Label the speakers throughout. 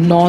Speaker 1: 9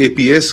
Speaker 2: APS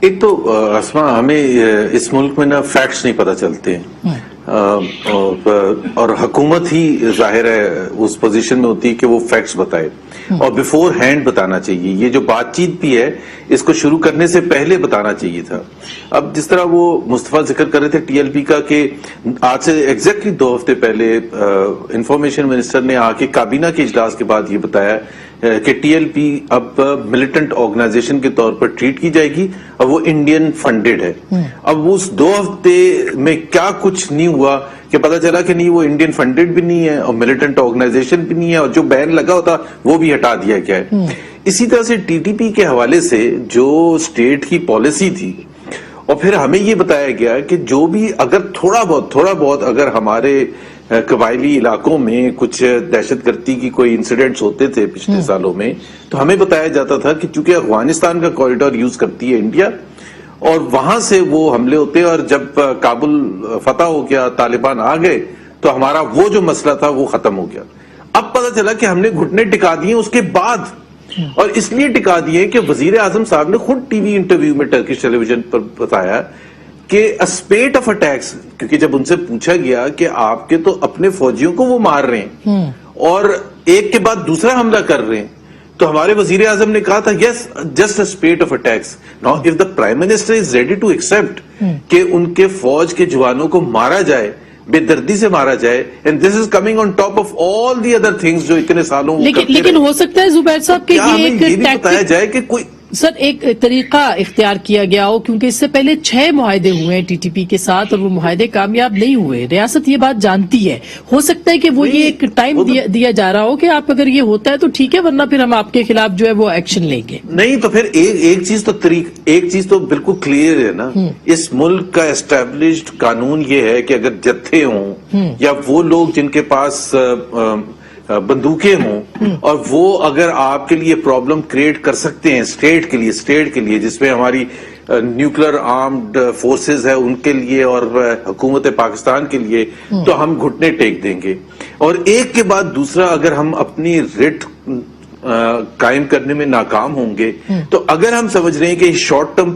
Speaker 3: ایک تو اسما ہمیں اس ملک میں نا فیکٹس نہیں پتہ چلتے اور حکومت ہی ظاہر ہے اس پوزیشن میں ہوتی ہے کہ وہ فیکٹس بتائے اور بیفور ہینڈ بتانا چاہیے. یہ جو بات چیت بھی ہے اس کو شروع کرنے سے پہلے بتانا چاہیے تھا. اب جس طرح وہ مصطفیٰ ذکر کر رہے تھے ٹی ایل پی کا کہ آج سے ایگزیکٹلی 2 ہفتے پہلے انفارمیشن منسٹر نے آ کے کابینہ کے اجلاس کے بعد یہ بتایا کہ ٹی ایل پی اب ملیٹنٹ آرگنائزیشن کے طور پر ٹریٹ کی جائے گی اور وہ انڈین فنڈڈ ہے. اب اس 2 ہفتے میں کیا کچھ نہیں ہوا کہ پتا چلا کہ نہیں وہ انڈین فنڈڈ بھی نہیں ہے اور ملیٹنٹ آرگنائزیشن بھی نہیں ہے اور جو بین لگا ہوتا وہ بھی ہٹا دیا گیا ہے. اسی طرح سے ٹی ٹی پی کے حوالے سے جو اسٹیٹ کی پالیسی تھی اور پھر ہمیں یہ بتایا گیا کہ جو بھی اگر تھوڑا بہت اگر ہمارے قبائلی علاقوں میں کچھ دہشت گردی کی کوئی انسیڈنٹس ہوتے تھے پچھلے سالوں میں تو ہمیں بتایا جاتا تھا کہ چونکہ افغانستان کا کوریڈور یوز کرتی ہے انڈیا اور وہاں سے وہ حملے ہوتے اور جب کابل فتح ہو گیا طالبان آ گئے تو ہمارا وہ جو مسئلہ تھا وہ ختم ہو گیا. اب پتہ چلا کہ ہم نے گھٹنے ٹکا دیے اس کے بعد اور اس لیے ٹکا دیے کہ وزیر اعظم صاحب نے خود ٹی وی انٹرویو میں ٹرکش ٹیلی ویژن پر بتایا کہ اسپیٹ آف اٹیکس کیونکہ جب ان سے پوچھا گیا کہ آپ کے تو اپنے فوجیوں کو وہ مار رہے ہیں اور ایک کے بعد دوسرا حملہ کر رہے ہیں تو ہمارے وزیر اعظم نے کہا تھا yes just a spate of attacks. Now if the prime minister is ready to accept کہ ان کے فوج کے جوانوں کو مارا جائے بے دردی سے مارا جائے and this is coming on top of all the other things جو اتنے سالوں
Speaker 1: لیکن ہو سکتا ہے زبیر صاحب کہ
Speaker 3: یہ بھی بتایا جائے کہ کوئی
Speaker 1: سر ایک طریقہ اختیار کیا گیا ہو کیونکہ اس سے پہلے 6 معاہدے ہوئے ہیں ٹی ٹی پی کے ساتھ اور وہ معاہدے کامیاب نہیں ہوئے. ریاست یہ بات جانتی ہے. ہو سکتا ہے کہ وہ یہ ایک ٹائم دیا جا رہا ہو کہ آپ اگر یہ ہوتا ہے تو ٹھیک ہے ورنہ پھر ہم آپ کے خلاف جو ہے وہ ایکشن لیں گے.
Speaker 3: نہیں تو پھر ایک چیز تو بالکل کلیئر ہے نا. اس ملک کا اسٹیبلشڈ قانون یہ ہے کہ اگر جتھے ہوں یا وہ لوگ جن کے پاس بندوقیں ہوں اور وہ اگر آپ کے لیے پرابلم کریٹ کر سکتے ہیں اسٹیٹ کے لیے جس میں ہماری نیوکلر آرمڈ فورسز ہے ان کے لیے اور حکومت پاکستان کے لیے تو ہم گھٹنے ٹیک دیں گے. اور ایک کے بعد دوسرا اگر ہم اپنی ریٹ قائم کرنے میں ناکام ہوں گے تو اگر ہم سمجھ رہے ہیں کہ شارٹ ٹرم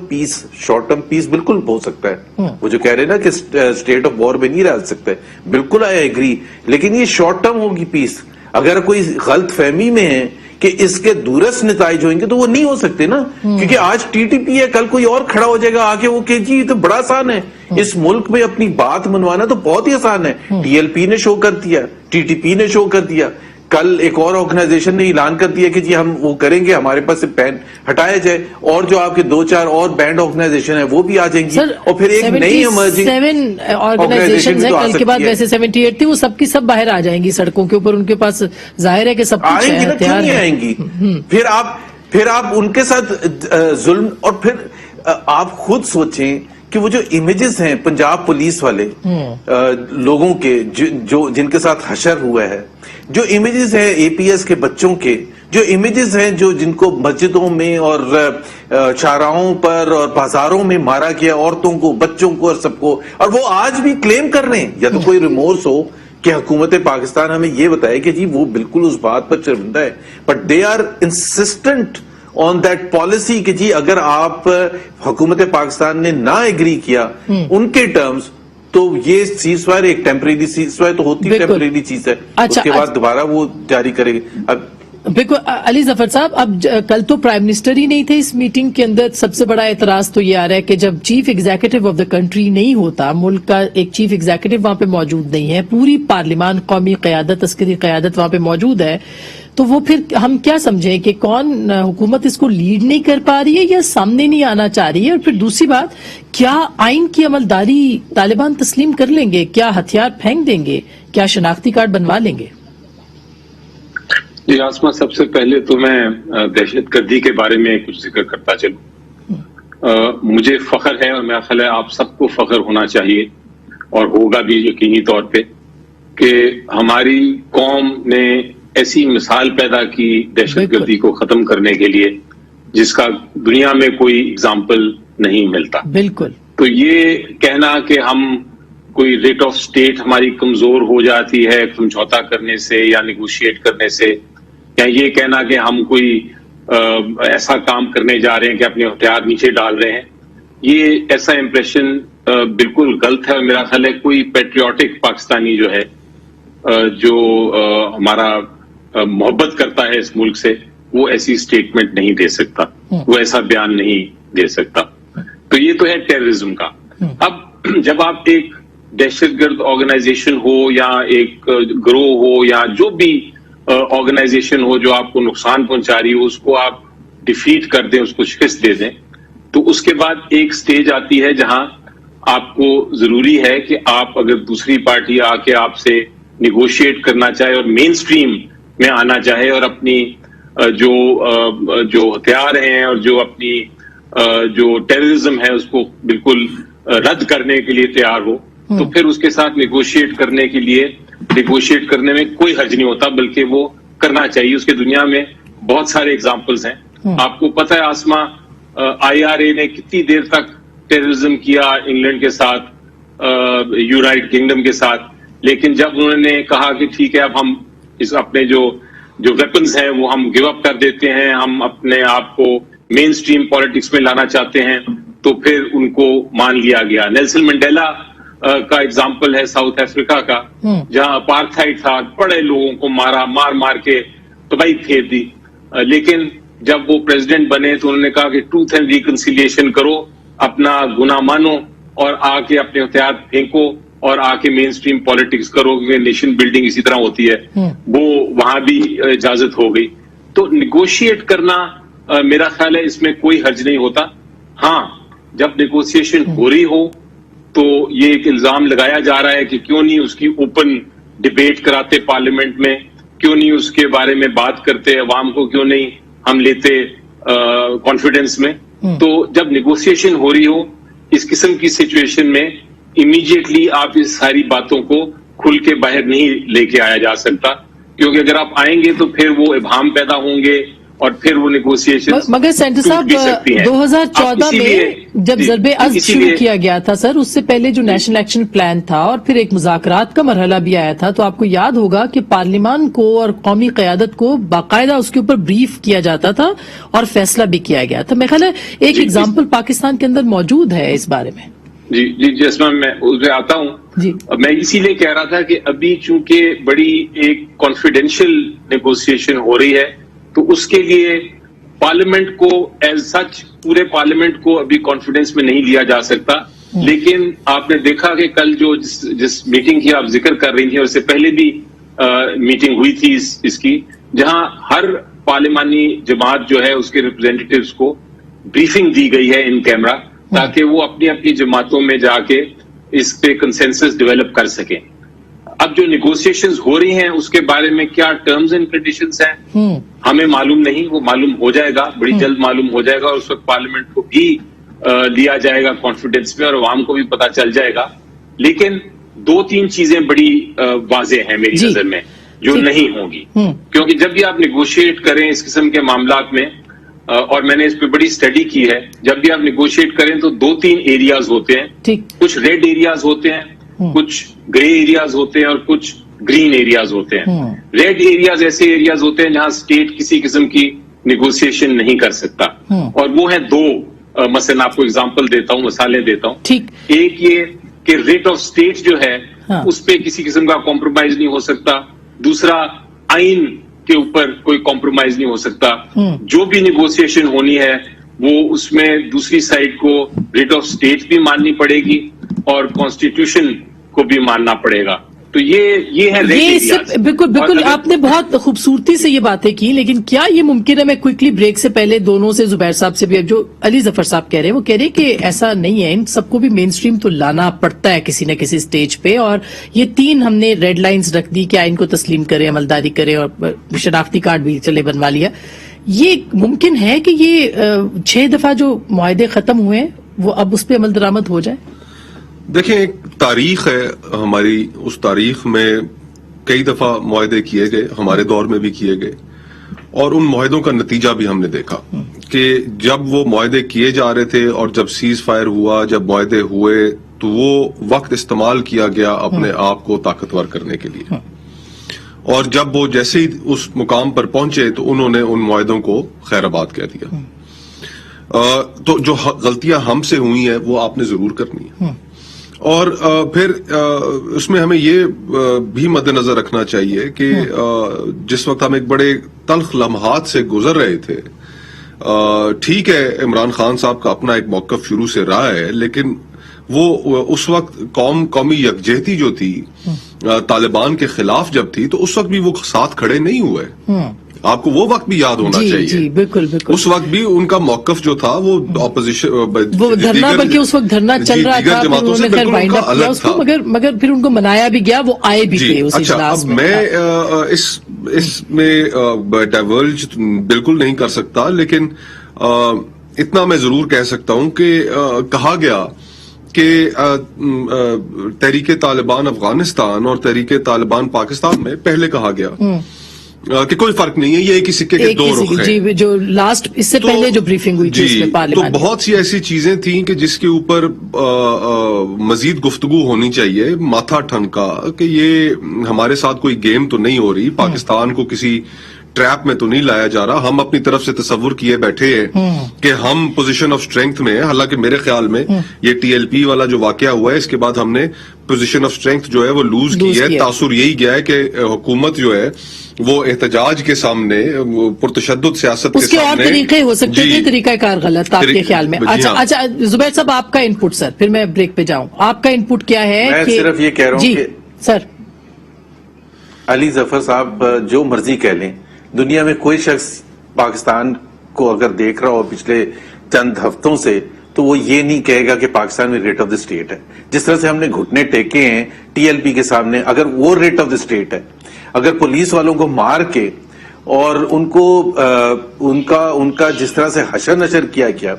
Speaker 3: پیس بالکل ہو سکتا ہے. وہ جو کہہ رہے ہیں نا کہ اسٹیٹ آف وار میں نہیں رہ سکتے بالکل آئی ایگری لیکن یہ شارٹ ٹرم ہوگی پیس. اگر کوئی غلط فہمی میں ہے کہ اس کے دورس نتائج ہوئیں گے تو وہ نہیں ہو سکتے نا کیونکہ آج ٹی ٹی پی ہے کل کوئی اور کھڑا ہو جائے گا آگے وہ کہ جی یہ تو بڑا آسان ہے. اس ملک میں اپنی بات منوانا تو بہت ہی آسان ہے. ٹی ایل پی نے شو کر دیا ٹی ٹی پی نے شو کر دیا کل ایک اور آرگنائزیشن نے اعلان کر دیا کہ جی ہم وہ کریں گے ہمارے پاس سے بین ہٹایا جائے اور جو آپ کے 2-4 اور بینڈ آرگنائزیشن ہے وہ بھی آ جائیں گی اور پھر ایک نئی ایمرجنگ
Speaker 1: 7 آرگنائزیشن ہے کل کے بعد ویسے 78 تھی وہ سب کی سب باہر آ جائیں گی سڑکوں کے اوپر. ان کے پاس ظاہر ہے کہ سب کچھ
Speaker 3: آئیں گی نا کیوں نہیں آئیں گی. پھر آپ ان کے ساتھ ظلم اور پھر آپ خود سوچیں کہ وہ جو امیجز ہیں پنجاب پولیس والے لوگوں کے جو جن کے ساتھ حشر ہوا ہے جو امیجز ہیں اے پی ایس کے بچوں کے جو امیجز ہیں جو جن کو مسجدوں میں اور چاراہوں پر اور بازاروں میں مارا گیا عورتوں کو بچوں کو اور سب کو اور وہ آج بھی کلیم کر رہے ہیں یا تو کوئی ریمورس ہو کہ حکومت پاکستان ہمیں یہ بتائے کہ جی وہ بالکل اس بات پر شرمندہ ہے but they are insistent on that policy کہ جی اگر آپ حکومت پاکستان نے نہ ایگری کیا ان کے ٹرمز تو یہ سیز فائر ایک ٹیمپریری سیز فائر تو ہوتی ہے ٹیمپریری چیز ہے اس کے بعد دوبارہ وہ جاری کرے گا.
Speaker 1: بالکل علی ظفر صاحب اب کل تو پرائم منسٹر ہی نہیں تھے اس میٹنگ کے اندر. سب سے بڑا اعتراض تو یہ آ رہا ہے کہ جب chief executive of the country نہیں ہوتا ملک کا ایک چیف ایگزیکٹو وہاں پہ موجود نہیں ہے پوری پارلیمان قومی قیادت عسکری قیادت وہاں پہ موجود ہے تو وہ پھر ہم کیا سمجھیں کہ کون حکومت اس کو لیڈ نہیں کر پا رہی ہے یا سامنے نہیں آنا چاہ رہی ہے. اور پھر دوسری بات کیا آئین کی عملداری طالبان تسلیم کر لیں گے کیا ہتھیار پھینک دیں گے کیا شناختی کارڈ بنوا لیں گے.
Speaker 4: جی آسما سب سے پہلے تو میں دہشت گردی کے بارے میں کچھ ذکر کرتا چلوں. مجھے فخر ہے اور میرا خیال ہے آپ سب کو فخر ہونا چاہیے اور ہوگا بھی یقینی طور پہ کہ ہماری قوم نے ایسی مثال پیدا کی دہشت گردی کو ختم کرنے کے لیے جس کا دنیا میں کوئی اگزامپل نہیں ملتا.
Speaker 1: بالکل. تو
Speaker 4: یہ کہنا کہ ہم کوئی ریٹ آف سٹیٹ ہماری کمزور ہو جاتی ہے سمجھوتا کرنے سے یا نیگوشیٹ کرنے سے یا یہ کہنا کہ ہم کوئی ایسا کام کرنے جا رہے ہیں کہ اپنے ہتھیار نیچے ڈال رہے ہیں یہ ایسا امپریشن بالکل غلط ہے. اور میرا خیال ہے کوئی پیٹریوٹک پاکستانی جو ہے جو ہمارا محبت کرتا ہے اس ملک سے, وہ ایسی اسٹیٹمنٹ نہیں دے سکتا, وہ ایسا بیان نہیں دے سکتا. تو یہ تو ہے ٹیررزم کا. اب جب آپ ایک دہشت گرد آرگنائزیشن ہو یا ایک گروہ ہو یا جو بھی آرگنائزیشن ہو جو آپ کو نقصان پہنچا رہی ہو, اس کو آپ ڈیفیٹ کر دیں, اس کو شکست دے دیں, تو اس کے بعد ایک سٹیج آتی ہے جہاں آپ کو ضروری ہے کہ آپ اگر دوسری پارٹی آ کے آپ سے نیگوشیٹ کرنا چاہے اور مین سٹریم میں آنا چاہے اور اپنی جو ہتھیار ہیں اور جو اپنی جو ٹیررزم ہے اس کو بالکل رد کرنے کے لیے تیار ہو, تو پھر اس کے ساتھ نیگوشیٹ کرنے میں کوئی حرج نہیں ہوتا, بلکہ وہ کرنا چاہیے. اس کے دنیا میں بہت سارے اگزامپلز ہیں. آپ کو پتہ ہے آسما, IRA نے کتنی دیر تک ٹیررزم کیا انگلینڈ کے ساتھ, یونائیٹڈ کنگڈم کے ساتھ, لیکن جب انہوں نے کہا کہ ٹھیک ہے اب ہم اس اپنے جو ویپنز ہیں وہ ہم گیو اپ کر دیتے ہیں, ہم اپنے آپ کو مین سٹریم پالیٹکس میں لانا چاہتے ہیں, تو پھر ان کو مان لیا گیا. نیلسن منڈیلا کا ایگزامپل ہے ساؤتھ افریقہ کا, جہاں اپارتھائڈ تھا, بڑے لوگوں کو مار کے تباہی پھیر دی, لیکن جب وہ پریزیڈنٹ بنے تو انہوں نے کہا کہ ٹروتھ اینڈ ریکنسیلیشن کرو, اپنا گناہ مانو اور آ کے اپنے ہتھیار پھینکو اور آ کے مین سٹریم پالیٹکس کرو, کیونکہ نیشن بلڈنگ اسی طرح ہوتی ہے. وہ وہاں بھی اجازت ہو گئی. تو نیگوشیٹ کرنا میرا خیال ہے اس میں کوئی حرج نہیں ہوتا. ہاں, جب نیگوسیشن ہو رہی ہو تو یہ ایک الزام لگایا جا رہا ہے کہ کیوں نہیں اس کی اوپن ڈبیٹ کراتے پارلیمنٹ میں, کیوں نہیں اس کے بارے میں بات کرتے, عوام کو کیوں نہیں ہم لیتے کانفیڈنس میں. تو جب نیگوسیشن ہو رہی ہو اس قسم کی سچویشن میں امیڈیٹلی آپ اس ساری باتوں کو کھل کے باہر نہیں لے کے آیا جا سکتا, کیونکہ اگر آپ آئیں گے تو پھر وہ ابہام پیدا ہوں گے اور پھر وہ نیگوسیشن.
Speaker 1: مگر سینٹر صاحب 2014 میں جب ضرب عزم شروع کیا گیا تھا سر, اس سے پہلے جو نیشنل ایکشن پلان تھا اور پھر ایک مذاکرات کا مرحلہ بھی آیا تھا, تو آپ کو یاد ہوگا کہ پارلیمان کو اور قومی قیادت کو باقاعدہ اس کے اوپر بریف کیا جاتا تھا اور فیصلہ بھی کیا گیا تھا. میرے خیال ہے ایک ایگزامپل پاکستان کے اندر موجود ہے اس بارے میں.
Speaker 4: جی اسما, میں اس پہ آتا ہوں. میں اسی لیے کہہ رہا تھا کہ ابھی چونکہ بڑی ایک کانفیڈینشیل نیگوسیشن ہو رہی ہے, تو اس کے لیے پارلیمنٹ کو ایز سچ پورے پارلیمنٹ کو ابھی کانفیڈنس میں نہیں لیا جا سکتا. لیکن آپ نے دیکھا کہ کل جو جس میٹنگ کی آپ ذکر کر رہی تھی, اور اس سے پہلے بھی میٹنگ ہوئی تھی اس کی, جہاں ہر پارلیمانی جماعت جو ہے اس کے ریپرزینٹیٹیوز کو بریفنگ دی گئی ہے ان کیمرہ, تاکہ وہ اپنی اپنی جماعتوں میں جا کے اس پہ کنسنسس ڈیولپ کر سکیں. اب جو نیگوسیشنز ہو رہی ہیں اس کے بارے میں کیا ٹرمز اینڈ کنڈیشنز ہیں ہمیں معلوم نہیں, وہ معلوم ہو جائے گا, بڑی جلد معلوم ہو جائے گا, اور اس وقت پارلیمنٹ کو بھی لیا جائے گا کانفیڈنس میں اور عوام کو بھی پتا چل جائے گا. لیکن 2-3 چیزیں بڑی واضح ہیں میری نظر میں جو نہیں ہوں گی, کیونکہ جب بھی آپ نیگوشیٹ کریں اس قسم کے معاملات میں, اور میں نے اس پہ بڑی اسٹڈی کی ہے, جب بھی آپ نیگوشیٹ کریں تو 2-3 ایریاز ہوتے ہیں, کچھ ریڈ ایریاز ہوتے ہیں, کچھ گرے ایریاز ہوتے ہیں اور کچھ گرین ایریاز ہوتے ہیں. ریڈ ایریاز ایسے ایریاز ہوتے ہیں جہاں اسٹیٹ کسی قسم کی نیگوسیشن نہیں کر سکتا, اور وہ ہیں 2. مثلا آپ کو اگزامپل دیتا ہوں, مثالیں دیتا ہوں. ایک یہ کہ ریٹ آف اسٹیٹ جو ہے اس پہ کسی قسم کا کمپرومائز نہیں ہو سکتا. دوسرا, آئین کے اوپر کوئی کمپرومائز نہیں ہو سکتا. جو بھی نیگوسیشن ہونی ہے وہ اس میں دوسری سائڈ کو ریٹ آف اسٹیٹ بھی ماننی پڑے گی اور کانسٹیٹیوشن کو بھی ماننا پڑے گا. تو یہ ہے ریڈ ایریاز.
Speaker 1: بالکل آپ نے بہت خوبصورتی سے یہ باتیں کی, لیکن کیا یہ ممکن ہے, میں کوئکلی بریک سے پہلے دونوں سے, زبیر صاحب سے بھی, اب جو علی ظفر صاحب کہہ رہے ہیں وہ کہہ رہے ہیں کہ ایسا نہیں ہے, ان سب کو بھی مین سٹریم تو لانا پڑتا ہے کسی نہ کسی سٹیج پہ, اور یہ 3 ہم نے ریڈ لائنز رکھ دی کہ آئین کو تسلیم کریں, عملداری کریں, اور شناختی کارڈ بھی چلے بنوا لیا. یہ ممکن ہے کہ یہ 6 دفعہ جو معاہدے ختم ہوئے وہ اب اس پہ عمل درآمد ہو جائے؟
Speaker 2: دیکھیں, ایک تاریخ ہے ہماری, اس تاریخ میں کئی دفعہ معاہدے کیے گئے, ہمارے دور میں بھی کیے گئے, اور ان معاہدوں کا نتیجہ بھی ہم نے دیکھا کہ جب وہ معاہدے کیے جا رہے تھے اور جب سیز فائر ہوا, جب معاہدے ہوئے, تو وہ وقت استعمال کیا گیا اپنے آپ کو طاقتور کرنے کے لیے, اور جب وہ جیسے ہی اس مقام پر پہنچے تو انہوں نے ان معاہدوں کو خیر آباد کہہ دیا. تو جو غلطیاں ہم سے ہوئی ہیں وہ آپ نے ضرور کرنی ہے. اور پھر اس میں ہمیں یہ بھی مد نظر رکھنا چاہیے کہ جس وقت ہم ایک بڑے تلخ لمحات سے گزر رہے تھے، ٹھیک ہے عمران خان صاحب کا اپنا ایک موقف شروع سے رہا ہے، لیکن وہ اس وقت قومی یکجہتی جو تھی طالبان کے خلاف جب تھی تو اس وقت بھی وہ ساتھ کھڑے نہیں ہوئے. آپ کو وہ وقت بھی یاد ہونا چاہیے.
Speaker 1: جی بالکل بالکل.
Speaker 2: اس وقت بھی ان کا موقف جو تھا وہ اپوزیشن،
Speaker 1: وہ دھرنا، بلکہ اس وقت دھرنا چل رہا تھا، انہوں نے خیر وائنڈ اپ کیا اس کو، مگر پھر ان کو منایا بھی گیا، وہ آئے بھی تھے اس اجلاس میں.
Speaker 2: میں اس میں ڈائیورج بالکل نہیں کر سکتا، لیکن اتنا میں ضرور کہہ سکتا ہوں کہ کہا گیا کہ تحریک طالبان افغانستان اور تحریک طالبان پاکستان میں پہلے کہا گیا کہ کوئی فرق نہیں ہے، یہ ایک ہی سکے کے دو رخ ہیں.
Speaker 1: جی، جو لاسٹ اس سے پہلے جو بریفنگ ہوئی تھی اس میں پارلیمان،
Speaker 2: تو بہت سی ایسی چیزیں تھیں کہ جس کے اوپر مزید گفتگو ہونی چاہیے، ماتھا ٹھنکا کہ یہ ہمارے ساتھ کوئی گیم تو نہیں ہو رہی، پاکستان کو کسی ٹریپ میں تو نہیں لایا جا رہا، ہم اپنی طرف سے تصور کیے بیٹھے ہیں کہ ہم پوزیشن آف اسٹرینتھ میں ہیں. حالانکہ میرے خیال میں یہ ٹی ایل پی والا جو واقعہ ہوا ہے اس کے بعد ہم نے پوزیشن آف اسٹرینتھ جو ہے وہ لوز کی ہے. تاثر یہی گیا ہے کہ حکومت جو ہے وہ احتجاج کے سامنے، پرتشدد سیاست کے سامنے، اس کے اور
Speaker 1: طریقے ہو سکتے ہیں، طریقہ کار غلط آپ کے خیال میں. اچھا زبیر صاحب، آپ کا انپٹ سر، پھر میں بریک پہ جاؤں. آپ کا انپٹ کیا ہے؟
Speaker 3: میں صرف یہ کہہ رہا ہوں کہ
Speaker 1: سر
Speaker 3: علی ظفر صاحب جو مرضی کہہ لیں، دنیا میں کوئی شخص پاکستان کو اگر دیکھ رہا ہو پچھلے چند ہفتوں سے تو وہ یہ نہیں کہے گا کہ پاکستان میں ریٹ آف دی اسٹیٹ ہے. جس طرح سے ہم نے گھٹنے ٹیکے ہیں ٹی ایل پی کے سامنے، اگر وہ ریٹ آف دی اسٹیٹ ہے، اگر پولیس والوں کو مار کے اور ان کو ان کا جس طرح سے حشر نشر کیا گیا،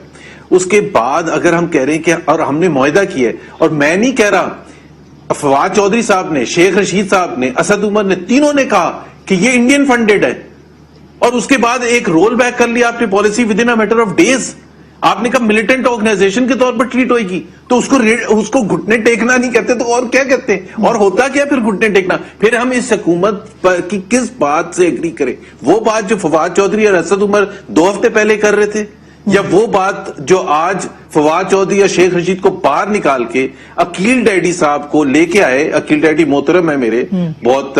Speaker 3: اس کے بعد اگر ہم کہہ رہے ہیں کہ اور ہم نے معاہدہ کیا ہے، اور میں نہیں کہہ رہا، فواد چودھری صاحب نے، شیخ رشید صاحب نے، اسد عمر نے، تینوں نے کہا کہ یہ انڈین فنڈڈ ہے، اور اس کے بعد ایک رول بیک کر لیا آپ نے policy with in a matter of days. آپ نے کہا ملیٹنٹ آرگنائزیشن کے طور پر ٹریٹ ہوئے گی، تو اس کو گھٹنے ٹیکنا نہیں کہتے تو اور کیا کہتے ہیں؟ اور ہوتا کیا پھر گھٹنے ٹیکنا؟ پھر ہم اس حکومت کی کس بات سے ایگری کریں؟ وہ بات جو فواد چودھری اور اسد عمر 2 ہفتے پہلے کر رہے تھے، یا وہ بات جو آج فواد چودھری یا شیخ رشید کو باہر نکال کے عقیل ڈیڈی صاحب کو لے کے آئے؟ عقیل ڈیڈی محترم ہے میرے، بہت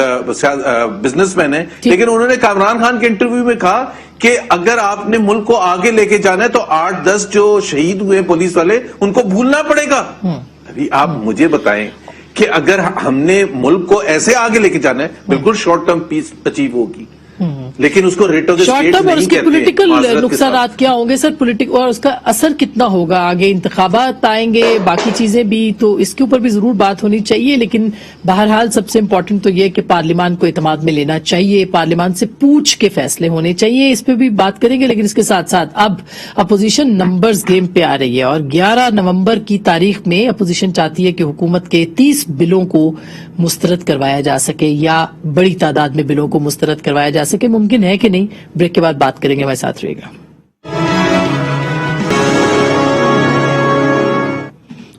Speaker 3: بزنس مین ہے، لیکن انہوں نے عمران خان کے انٹرویو میں کہا کہ اگر آپ نے ملک کو آگے لے کے جانا ہے تو 8-10 جو شہید ہوئے پولیس والے ان کو بھولنا پڑے گا. ابھی آپ مجھے بتائیں کہ اگر ہم نے ملک کو ایسے آگے لے کے جانا ہے، بالکل شارٹ ٹرم پیس اچیو ہوگی، لیکن اس کو ریٹ آف دی اسٹیٹ
Speaker 1: اور اس کے پولیٹیکل نقصانات کیا ہوں گے سر؟ اور اس کا اثر کتنا ہوگا؟ آگے انتخابات آئیں گے، باقی چیزیں بھی، تو اس کے اوپر بھی ضرور بات ہونی چاہیے. لیکن بہرحال سب سے امپورٹنٹ تو یہ کہ پارلیمان کو اعتماد میں لینا چاہیے، پارلیمان سے پوچھ کے فیصلے ہونے چاہیے. اس پہ بھی بات کریں گے، لیکن اس کے ساتھ ساتھ اب اپوزیشن نمبرز گیم پہ آ رہی ہے، اور 11 نومبر کی تاریخ میں اپوزیشن چاہتی ہے کہ حکومت کے 30 بلوں کو مسترد کروایا جا سکے، یا بڑی تعداد میں بلوں کو مسترد کروایا جا سکے. ممکن ہے کہ نہیں؟ بریک کے بعد بات کریں گے، ہمارے ساتھ رہے گا.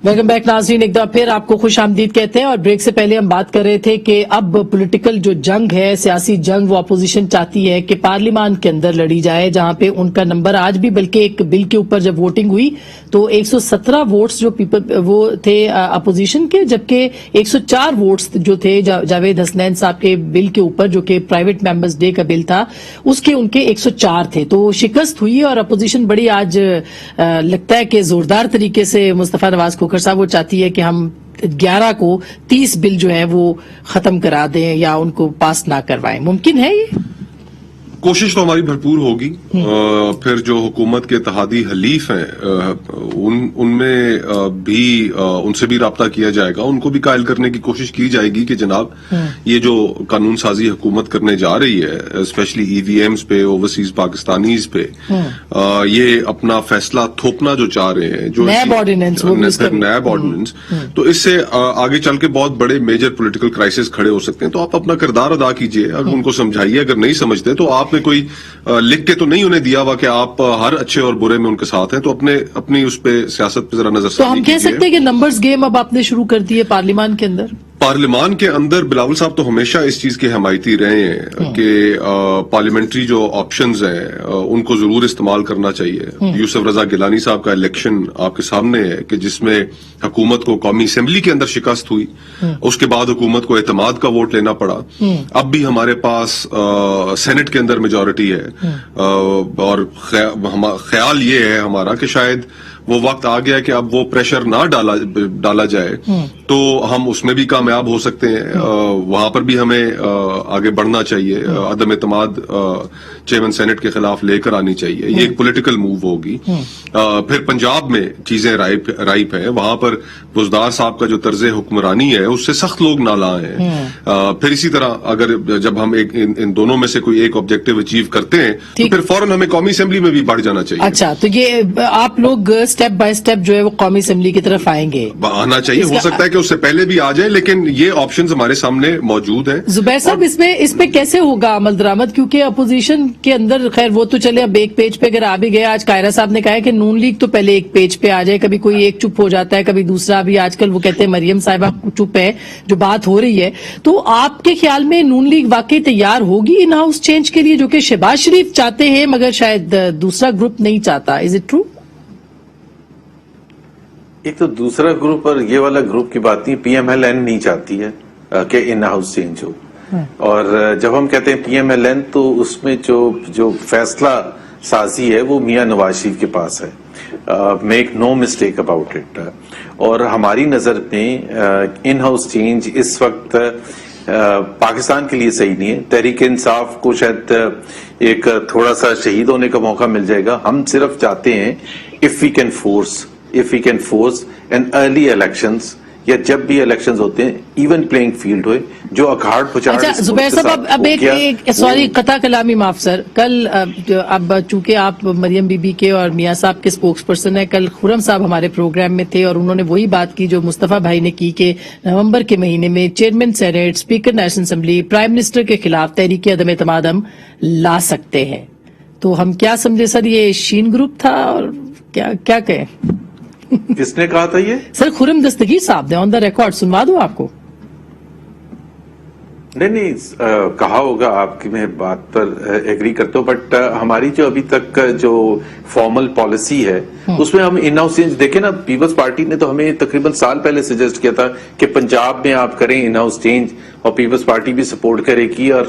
Speaker 1: ویلکم بیک ناظرین، ایک دفعہ پھر آپ کو خوش آمدید کہتے ہیں. اور بریک سے پہلے ہم بات کر رہے تھے کہ اب پولیٹیکل جو جنگ ہے، سیاسی جنگ، وہ اپوزیشن چاہتی ہے کہ پارلیمان کے اندر لڑی جائے، جہاں پہ ان کا نمبر آج بھی، بلکہ ایک بل کے اوپر جب ووٹنگ ہوئی تو 117 ووٹس جو وہ تھے اپوزیشن کے، جبکہ 104 ووٹس جو تھے جاوید حسنین صاحب کے بل کے اوپر، جو کہ پرائیویٹ ممبرز ڈے کا بل تھا، اس کے ان کے 104 تھے. تو شکست ہوئی، اور اپوزیشن بڑی آج لگتا ہے کہ زوردار طریقے سے، مصطفیٰ نواز کھوکھر صاحب، وہ چاہتی ہے کہ ہم 11 کو 30 بل جو ہیں وہ ختم کرا دیں یا ان کو پاس نہ کروائیں. ممکن ہے یہ؟
Speaker 2: کوشش تو ہماری بھرپور ہوگی. پھر جو حکومت کے اتحادی حلیف ہیں ان میں بھی ان سے بھی رابطہ کیا جائے گا، ان کو بھی قائل کرنے کی کوشش کی جائے گی کہ جناب یہ جو قانون سازی حکومت کرنے جا رہی ہے، اسپیشلی ای وی ایمز پہ، اوورسیز پاکستانیز پہ، یہ اپنا فیصلہ تھوپنا جو چاہ رہے ہیں، جو
Speaker 1: نیب آرڈیننس،
Speaker 2: تو اس سے آگے چل کے بہت بڑے میجر پولیٹیکل کرائسس کھڑے ہو سکتے ہیں. تو آپ اپنا کردار ادا کیجئے، اگر ان کو سمجھائیے، اگر نہیں سمجھتے تو آپ نے کوئی لکھ کے تو نہیں انہیں دیا ہوا کہ آپ ہر اچھے اور برے میں ان کے ساتھ ہیں، تو اپنی اس پہ سیاست پہ ذرا نظر ثانی کیجئے.
Speaker 1: تو ہم کہہ سکتے ہیں کہ نمبرز گیم اب آپ نے شروع کر دی ہے پارلیمان کے اندر؟
Speaker 2: پارلیمان کے اندر بلاول صاحب تو ہمیشہ اس چیز کے حمایتی رہے ہیں کہ پارلیمنٹری جو آپشنز ہیں ان کو ضرور استعمال کرنا چاہیے. یوسف رضا گیلانی صاحب کا الیکشن آپ کے سامنے ہے کہ جس میں حکومت کو قومی اسمبلی کے اندر شکست ہوئی, اس کے بعد حکومت کو اعتماد کا ووٹ لینا پڑا. اب بھی ہمارے پاس سینٹ کے اندر میجورٹی ہے, اور خیال یہ ہے ہمارا کہ شاید وہ وقت آ گیا کہ اب وہ پریشر نہ ڈالا جائے تو ہم اس میں بھی کامیاب ہو سکتے ہیں. وہاں پر بھی ہمیں آگے بڑھنا چاہیے, عدم اعتماد چیئرمین سینٹ کے خلاف لے کر آنی چاہیے. یہ ایک پولیٹیکل موو ہوگی. پھر پنجاب میں چیزیں رائپ ہیں, وہاں پر بزدار صاحب کا جو طرز حکمرانی ہے اس سے سخت لوگ نالاں ہیں. پھر اسی طرح اگر جب ہم ان دونوں میں سے کوئی ایک آبجیکٹو اچیو کرتے ہیں تو پھر فوراً ہمیں قومی اسمبلی میں بھی بڑھ جانا چاہیے.
Speaker 1: اچھا, تو یہ آپ لوگ سٹیپ بائی سٹیپ جو ہے وہ قومی اسمبلی کی طرف آئیں گے,
Speaker 2: آنا چاہیے. ہو سکتا ہے کہ اس سے پہلے بھی آ جائیں, لیکن یہ آپشنز ہمارے سامنے موجود ہیں.
Speaker 1: زبیر صاحب, اس پہ کیسے ہوگا عمل درآمد, کیونکہ اپوزیشن کے اندر خیر وہ تو چلے اب ایک پیج پہ اگر آ بھی گیا. آج قاہرہ صاحب نے کہا ہے کہ نون لیگ تو پہلے ایک پیج پہ آ جائے, کبھی کوئی ایک چپ ہو جاتا ہے کبھی دوسرا. بھی آج کل وہ کہتے ہیں مریم صاحبہ چپ ہے جو بات ہو رہی ہے. تو آپ کے خیال میں نون لیگ واقعی تیار ہوگی ان ہاؤس چینج کے لیے, جو کہ شہباز شریف چاہتے ہیں مگر شاید دوسرا گروپ نہیں چاہتا؟ Is it true?
Speaker 3: ایک تو دوسرا گروپ اور یہ والا گروپ کی بات نہیں, پی ایم ایل این نہیں چاہتی ہے کہ ان ہاؤس چینج ہو. اور جب ہم کہتے ہیں پی ایم ایل این تو اس میں جو فیصلہ سازی ہے وہ میاں نواز شریف کے پاس ہے. Make no mistake about it. اور ہماری نظر میں ان ہاؤس چینج اس وقت پاکستان کے لیے صحیح نہیں ہے. تحریک انصاف کو شاید ایک تھوڑا سا شہید ہونے کا موقع مل جائے گا. ہم صرف چاہتے ہیں if we can force an early elections, یا جب بھی الیکشنز ہوتے ہیں ایون پلینگ فیلڈ ہوئے, جو اکھاڑ پچاڑ.
Speaker 1: اچھا زبیر صاحب, اب ایک سوری قطع کلامی معاف سر, کل اب چونکہ آپ مریم بی بی کے اور میاں صاحب کے اسپوکس پرسن ہیں, کل خرم صاحب ہمارے پروگرام میں تھے اور انہوں نے وہی بات کی جو مصطفیٰ بھائی نے کی کہ نومبر کے مہینے میں chairman senate, speaker national assembly, prime minister کے خلاف تحریک عدم اعتماد ہم لا سکتے ہیں. تو ہم کیا سمجھے سر, یہ شین گروپ تھا اور کیا کہیں؟
Speaker 3: کس نے کہا تھا یہ؟
Speaker 1: سر خرم دستگیر صاحب نے, آن دا ریکارڈ, سنوا دوں آپ کو.
Speaker 3: نہیں کہا ہوگا, آپ کی میں بات پر ایگری کرتا ہوں, بٹ ہماری جو ابھی تک جو فارمل پالیسی ہے اس میں ہم ان ہاؤس چینج دیکھیں نا. پیپلز پارٹی نے تو ہمیں تقریباً سال پہلے سجیسٹ کیا تھا کہ پنجاب میں آپ کریں ان ہاؤس چینج, اور پیپلز پارٹی بھی سپورٹ کرے گی اور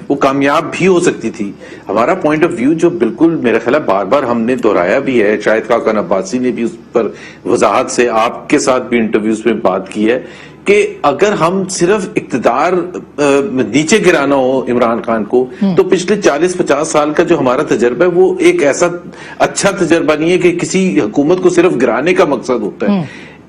Speaker 3: وہ کامیاب بھی ہو سکتی تھی. ہمارا پوائنٹ آف ویو جو بالکل میرا خیال ہے بار بار ہم نے دہرایا بھی ہے, شاہد خاقان عباسی نے بھی اس پر وضاحت سے آپ کے ساتھ بھی انٹرویوز میں بات کی ہے, کہ اگر ہم صرف اقتدار نیچے گرانا ہو عمران خان کو, تو پچھلے 40-50 سال کا جو ہمارا تجربہ ہے وہ ایک ایسا اچھا تجربہ نہیں ہے کہ کسی حکومت کو صرف گرانے کا مقصد ہوتا ہے.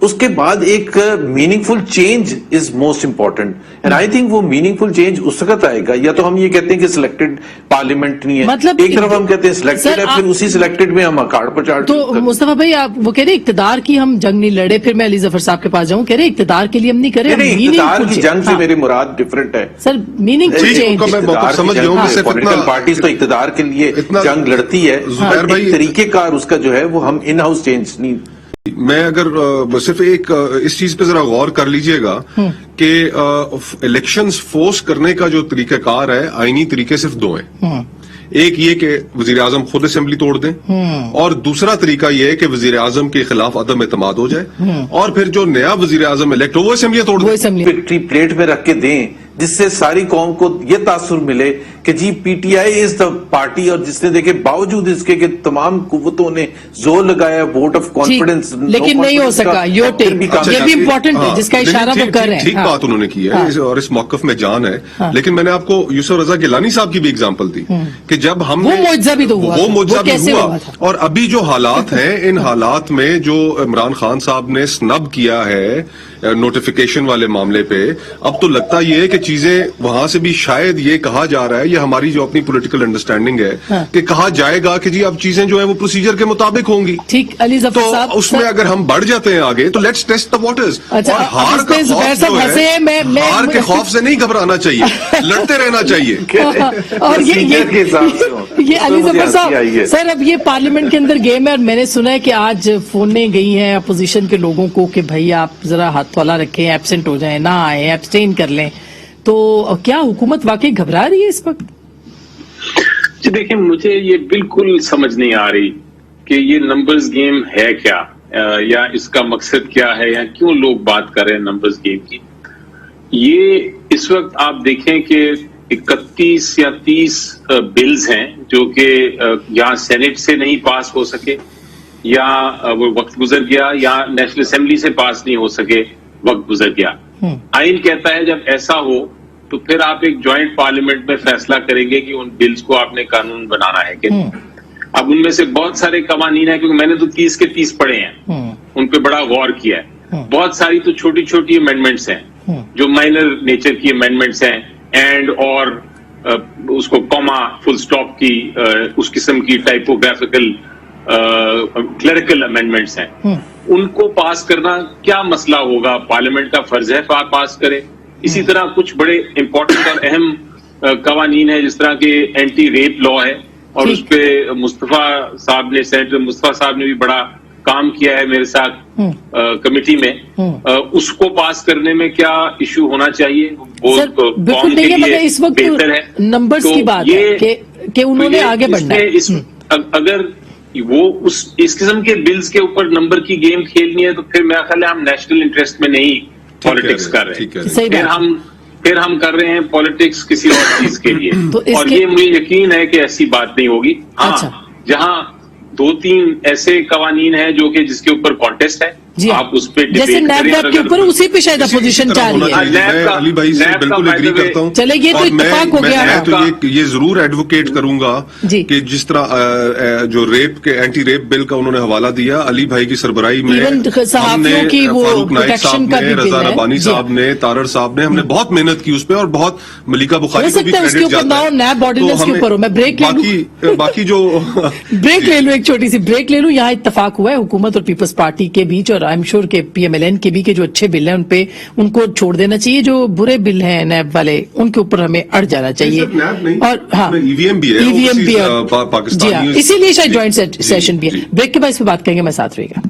Speaker 3: اس کے بعد ایک meaningful change is most important, and I think وہ میننگ فل چینج اس وقت آئے گا. یا تو ہم یہ کہتے ہیں کہ سلیکٹڈ پارلیمنٹ نہیں ہے,
Speaker 1: مطلب
Speaker 3: ایک طرف ہم کہتے ہیں سلیکٹڈ ہے, پھر اسی سلیکٹڈ میں ہم اکاڑ پچاڑ.
Speaker 1: تو مصطفیٰ بھائی آپ وہ کہہ رہے اقتدار کی ہم جنگ نہیں لڑے, پھر میں علی ظفر صاحب کے پاس جاؤں, کہہ رہے اقتدار کے لیے ہم نہیں کرے,
Speaker 3: اقتدار کی جنگ سے میری مراد ڈفرنٹ ہے
Speaker 1: سر. میننگ فل چینج,
Speaker 3: پولیٹیکل پارٹیز تو اقتدار کے لیے جنگ لڑتی ہے, طریقہ کار اس کا جو ہے وہ ہم ان ہاؤس چینج نہیں.
Speaker 2: میں اگر صرف ایک اس چیز پہ ذرا غور کر لیجئے گا کہ الیکشنز فورس کرنے کا جو طریقہ کار ہے, آئینی طریقے صرف دو ہیں. ایک یہ کہ وزیر اعظم خود اسمبلی توڑ دیں, اور دوسرا طریقہ یہ ہے کہ وزیر اعظم کے خلاف عدم اعتماد ہو جائے, اور پھر جو نیا وزیر اعظم الیکٹ ہو وہ اسمبلی توڑ دیں,
Speaker 3: وکٹری پلیٹ میں رکھ کے دیں, جس سے ساری قوم کو یہ تاثر ملے کہ جی P T I is the party, اور جس نے دیکھے باوجود اس کے کہ تمام قوتوں نے زور لگایا ووٹ آف کانفیڈنس,
Speaker 1: لیکن نہیں ہو سکا. یہ بھی امپورٹنٹ ہے جس کا اشارہ وہ کر رہے ہیں.
Speaker 2: ٹھیک بات انہوں نے کی ہے اور اس موقف میں جان ہے, لیکن میں نے آپ کو یوسف رضا گیلانی صاحب کی بھی اگزامپل دی کہ جب ہم
Speaker 1: وہ معجزہ بھی ہوا,
Speaker 2: اور ابھی جو حالات ہیں ان حالات میں جو عمران خان صاحب نے سنب کیا ہے نوٹیفیکیشن والے معاملے پہ, اب تو لگتا یہ ہے کہ چیزیں وہاں سے بھی شاید یہ کہا جا رہا ہے یہ ہماری جو اپنی پولیٹیکل انڈرسٹینڈنگ ہے کہ کہا جائے گا کہ جی اب چیزیں جو ہیں وہ پروسیجر کے مطابق ہوں گی.
Speaker 1: ٹھیک علی ظفر
Speaker 2: تو
Speaker 1: صاحب
Speaker 2: اس میں اگر ہم بڑھ جاتے ہیں آگے تو لیٹس ٹیسٹ دا واٹرز.
Speaker 1: اچھا،
Speaker 2: اور ہار کا خوف جو ہے ہار کے خوف سے نہیں گھبرانا چاہیے, لڑتے رہنا چاہیے.
Speaker 1: اور یہ علی ظفر صاحب سر اب یہ پارلیمنٹ کے اندر گیم ہے, اور میں نے سنا ہے کہ آج فونیں گئی ہیں اپوزیشن کے لوگوں کو کہ بھائی آپ ذرا ہاتھ والا رکھیں, ایبسینٹ ہو جائیں, نہ آئیں, ایبسٹین کر لیں. تو کیا حکومت واقعی گھبرا رہی ہے اس وقت؟
Speaker 4: جی دیکھیں, مجھے یہ بالکل سمجھ نہیں آ رہی کہ یہ نمبرز گیم ہے کیا, یا اس کا مقصد کیا ہے, یا کیوں لوگ بات کر رہے ہیں نمبرز گیم کی. یہ اس وقت آپ دیکھیں کہ 31 یا 30 بلز ہیں جو کہ یا سینٹ سے نہیں پاس ہو سکے, یا وہ وقت گزر گیا, یا نیشنل اسمبلی سے پاس نہیں ہو سکے, وقت گزر گیا. آئین کہتا ہے جب ایسا ہو تو پھر آپ ایک جوائنٹ پارلیمنٹ میں فیصلہ کریں گے کہ ان بلز کو آپ نے قانون بنانا ہے کہ نہیں. اب ان میں سے بہت سارے قوانین ہیں, کیونکہ میں نے تو 30 کے 30 پڑھے ہیں, ان پہ بڑا غور کیا ہے. بہت ساری تو چھوٹی چھوٹی امینڈمنٹس ہیں جو مائنر نیچر کی امینڈمنٹس ہیں, اینڈ اور اس کو کوما فل سٹاپ کی اس قسم کی ٹائپوگرافیکل کلریکل امینڈمنٹس ہیں. ان کو پاس کرنا کیا مسئلہ ہوگا, پارلیمنٹ کا فرض ہے پاس کرے. اسی طرح کچھ بڑے امپورٹنٹ اور اہم قوانین ہیں, جس طرح کہ اینٹی ریپ لا ہے, اور اس پہ مصطفیٰ صاحب نے, سینیٹر مصطفیٰ صاحب نے بھی بڑا کام کیا ہے میرے ساتھ کمیٹی میں. اس کو پاس کرنے میں کیا ایشو ہونا چاہیے, وہ قوم کے لیے بہتر ہے.
Speaker 1: نمبرز کی بات ہے کہ انہوں نے آگے بڑھنا ہے.
Speaker 4: اگر وہ اس قسم کے بلز کے اوپر نمبر کی گیم کھیلنی ہے تو پھر میرا خیال ہے ہم نیشنل انٹرسٹ میں نہیں پالیٹکس کر رہے ہیں, پھر ہم کر رہے ہیں پالیٹکس کسی اور چیز کے لیے. اور یہ مجھے یقین ہے کہ ایسی بات نہیں ہوگی. ہاں, جہاں 2-3 ایسے قوانین ہیں جو کہ جس کے اوپر کانٹیسٹ ہے, آپ اس پہ
Speaker 1: جیسے نیب کے اوپر اسی پہ شاید اپوزیشن چاہ رہی ہے.
Speaker 2: میں علی بھائی سے بالکل ایگری کرتا ہوں.
Speaker 1: چلے یہ تو اتفاق ہو گیا.
Speaker 2: میں تو یہ ضرور ایڈوکیٹ کروں گا کہ جس طرح جو ریپ کے اینٹی ریپ بل کا انہوں نے حوالہ دیا, علی بھائی کی سربراہی میں ہم نے, فاروق نائک صاحب نے, رضا ربانی صاحب نے, تارڑ صاحب نے, ہم نے بہت محنت کی اس پہ, اور بہت ملیکہ بخاری کو بھی کریڈٹ جاتا ہے. باقی جو
Speaker 1: بریک لے لوں, ایک چھوٹی سی بریک لے لوں. یہاں اتفاق ہوا ہے حکومت اور پیپلز پارٹی کے بیچ, اور آئی ایم شیور کہ پی ایم ایل این کے بھی, کہ جو اچھے بل ہیں ان پہ ان کو چھوڑ دینا چاہیے, جو برے بل ہیں نیب والے ان کے اوپر ہمیں اڑ جانا چاہیے. اور ہاں, ای وی ایم بھی ہے پاکستان, اسی لیے شاید جوائنٹ سیشن بھی ہے. بریک کے بعد اس پہ بات کریں گے, میں ساتھ رہے گا.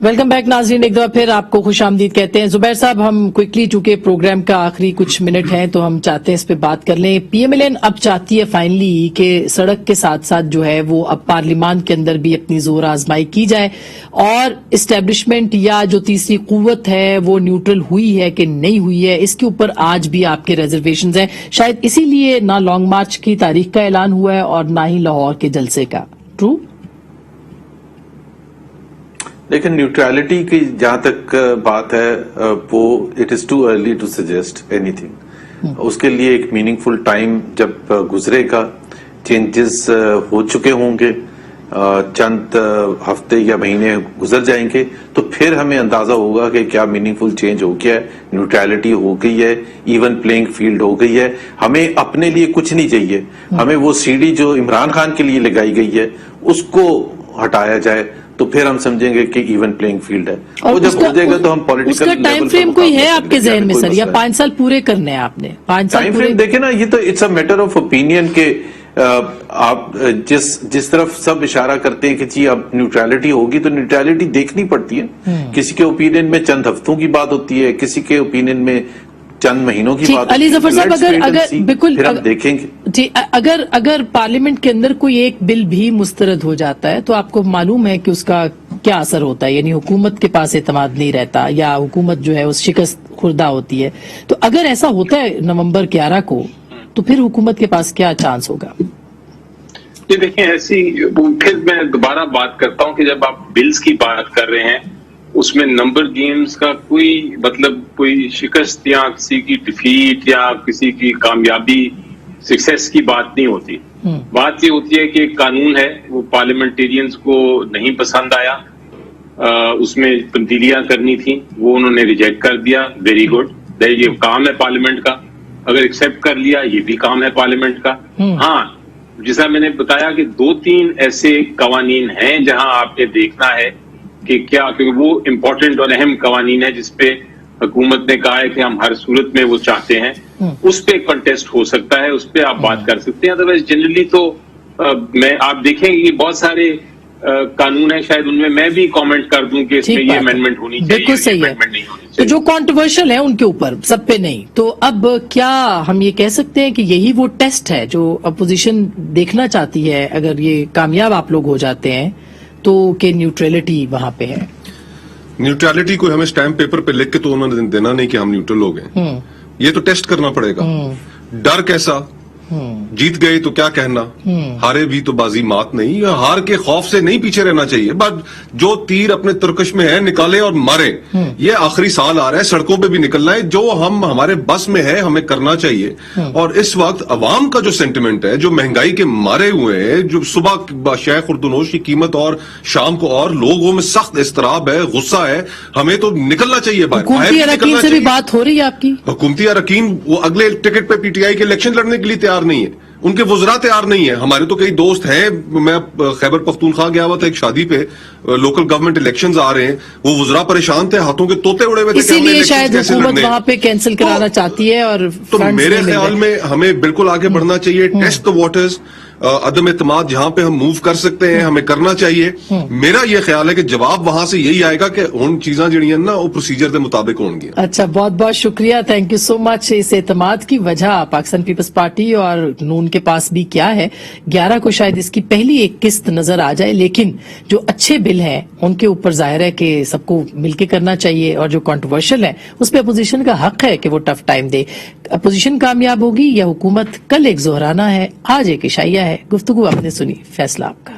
Speaker 1: ویلکم بیک ناظرین, ایک دفعہ پھر آپ کو خوش آمدید کہتے ہیں. زبیر صاحب, ہم کوئکلی چونکہ پروگرام کا آخری کچھ منٹ ہیں تو ہم چاہتے ہیں اس پہ بات کر لیں. پی ایم ایل این اب چاہتی ہے فائنلی کہ سڑک کے ساتھ ساتھ جو ہے وہ اب پارلیمان کے اندر بھی اپنی زور آزمائی کی جائے, اور اسٹیبلشمنٹ یا جو تیسری قوت ہے وہ نیوٹرل ہوئی ہے کہ نہیں ہوئی ہے, اس کے اوپر آج بھی آپ کے ریزرویشنز ہیں. شاید اسی لیے نہ لانگ مارچ کی تاریخ کا اعلان ہوا ہے اور نہ ہی لاہور کے جلسے کا. ٹرو؟
Speaker 3: لیکن نیوٹرلٹی کی جہاں تک بات ہے, وہ it is too early to suggest اینی تھنگ. اس کے لیے ایک میننگ فل ٹائم جب گزرے گا, چینجز ہو چکے ہوں گے, چند ہفتے یا مہینے گزر جائیں گے, تو پھر ہمیں اندازہ ہوگا کہ کیا میننگ فل چینج ہو گیا ہے, نیوٹرلٹی ہو گئی ہے, ایون پلینگ فیلڈ ہو گئی ہے. ہمیں اپنے لیے کچھ نہیں چاہیے, ہمیں وہ سیڑھی جو عمران خان کے لیے لگائی گئی ہے اس کو ہٹایا جائے, تو پھر ہم سمجھیں گے کہ ایون پلینگ فیلڈ ہے. وہ جب ہو جائے گا تو ہم پولیٹیکل
Speaker 1: اس کا ٹائم فریم کوئی ہے آپ کے ذہن میں سر, یا 5 سال پورے کرنے ہیں آپ نے؟ 5 سال
Speaker 3: ٹائم فریم دیکھیں نا, یہ تو it's a matter of opinion کہ آپ جس طرف سب اشارہ کرتے ہیں کہ جی اب نیوٹرلٹی ہوگی, تو نیوٹرلٹی دیکھنی پڑتی ہے. کسی کے اوپینین میں چند ہفتوں کی بات ہوتی ہے, کسی کے اوپینین میں چند مہینوں کی بات.
Speaker 1: علی ظفر صاحب, اگر بالکل
Speaker 3: دیکھیں گے
Speaker 1: جی, اگر پارلیمنٹ کے اندر کوئی ایک بل بھی مسترد ہو جاتا ہے تو آپ کو معلوم ہے کہ اس کا کیا اثر ہوتا ہے, یعنی حکومت کے پاس اعتماد نہیں رہتا, یا حکومت جو ہے اس شکست خوردہ ہوتی ہے. تو اگر ایسا ہوتا ہے نومبر 11 کو, تو پھر حکومت کے پاس کیا چانس ہوگا؟
Speaker 4: یہ دیکھیں, ایسی پھر میں دوبارہ بات کرتا ہوں کہ جب آپ بلز کی بات کر رہے ہیں اس میں نمبر گیمز کا کوئی مطلب, کوئی شکست یا کسی کی ڈیفیٹ یا کسی کی کامیابی سکسیس کی بات نہیں ہوتی. بات یہ ہوتی ہے کہ ایک قانون ہے, وہ پارلیمنٹیرینز کو نہیں پسند آیا, اس میں تبدیلیاں کرنی تھیں, وہ انہوں نے ریجیکٹ کر دیا. ویری گڈ, یہ کام ہے پارلیمنٹ کا. اگر ایکسپٹ کر لیا یہ بھی کام ہے پارلیمنٹ کا. ہاں جیسا میں نے بتایا کہ 2-3 ایسے قوانین ہیں جہاں آپ نے دیکھنا ہے کہ کیا کیونکہ وہ امپورٹنٹ اور اہم قوانین ہے جس پہ حکومت نے کہا ہے کہ ہم ہر صورت میں وہ چاہتے ہیں, اس پہ کنٹیسٹ ہو سکتا ہے, اس پہ آپ بات کر سکتے ہیں. ادروائز جنرلی تو آپ دیکھیں گے بہت سارے قانون ہے, شاید ان میں بھی کامنٹ کر دوں کہ اس میں یہ امینڈمنٹ ہونی چاہیے,
Speaker 1: بالکل صحیح ہے. تو جو کنٹروورشل ہے ان کے اوپر سب پہ نہیں, تو اب کیا ہم یہ کہہ سکتے ہیں کہ یہی وہ ٹیسٹ ہے جو اپوزیشن دیکھنا چاہتی ہے اگر یہ کامیاب آپ لوگ ہو جاتے ہیں تو, کہ نیوٹرلٹی وہاں پہ ہے؟
Speaker 2: نیوٹرلٹی کو ہمیں اسٹیمپ پیپر پہ لکھ کے تو انہوں نے دینا نہیں کہ ہم نیوٹرل ہو گئے, یہ تو ٹیسٹ کرنا پڑے گا. ڈر کیسا, جیت گئے تو کیا کہنا, ہارے بھی تو بازی مات نہیں. ہار کے خوف سے نہیں پیچھے رہنا چاہیے, بٹ جو تیر اپنے ترکش میں ہے نکالے اور مارے. یہ آخری سال آ رہا ہے, سڑکوں پہ بھی نکلنا ہے, جو ہمارے بس میں ہے ہمیں کرنا چاہیے. اور اس وقت عوام کا جو سینٹیمنٹ ہے, جو مہنگائی کے مارے ہوئے ہیں, جو صبح شیخ اردنوش کی قیمت اور شام کو اور لوگوں میں سخت اضطراب ہے, غصہ ہے, ہمیں تو نکلنا چاہیے باہر.
Speaker 1: حکومتی اراکین سے بھی بات ہو رہی ہے آپ کی؟
Speaker 2: حکومتی اراکین وہ اگلے ٹکٹ پہ پی ٹی آئی کے الیکشن لڑنے کے لیے تیار نہیں ہے, ان کے وزراء تیار نہیں ہے. ہمارے تو کئی دوست ہیں, میں خیبر پختونخوا گیا ہوا تھا ایک شادی پہ, لوکل گورنمنٹ الیکشنز آ رہے ہیں, وہ وزراء پریشان تھے, ہاتھوں کے طوطے اڑے ہوئے تھے,
Speaker 1: اسی لیے شاید حکومت وہاں پہ کینسل کرانا چاہتی ہے. اور
Speaker 2: تو میرے خیال میں ہمیں بالکل آگے بڑھنا چاہیے. ٹیسٹ دا واٹرز, عدم اعتماد جہاں پہ ہم موو کر سکتے ہیں ہمیں کرنا چاہیے. میرا یہ خیال ہے کہ جواب وہاں سے یہی آئے گا کہ ان چیزاں جڑی ہیں نا وہ پروسیجر کے مطابق ہوں گی.
Speaker 1: اچھا, بہت بہت شکریہ, تھینک یو سو مچ. اس اعتماد کی وجہ پاکستان پیپلز پارٹی اور نون کے پاس بھی کیا ہے, 11 کو شاید اس کی پہلی ایک قسط نظر آ جائے, لیکن جو اچھے بل ہیں ان کے اوپر ظاہر ہے کہ سب کو مل کے کرنا چاہیے, اور جو کنٹروورشل ہے اس پہ اپوزیشن کا حق ہے کہ وہ ٹف ٹائم دے. اپوزیشن کامیاب ہوگی یا حکومت, کل ایک زہرانہ ہے, آج ایک عشائیہ ہے. گفتگو آپ نے سنی, فیصلہ آپ کا.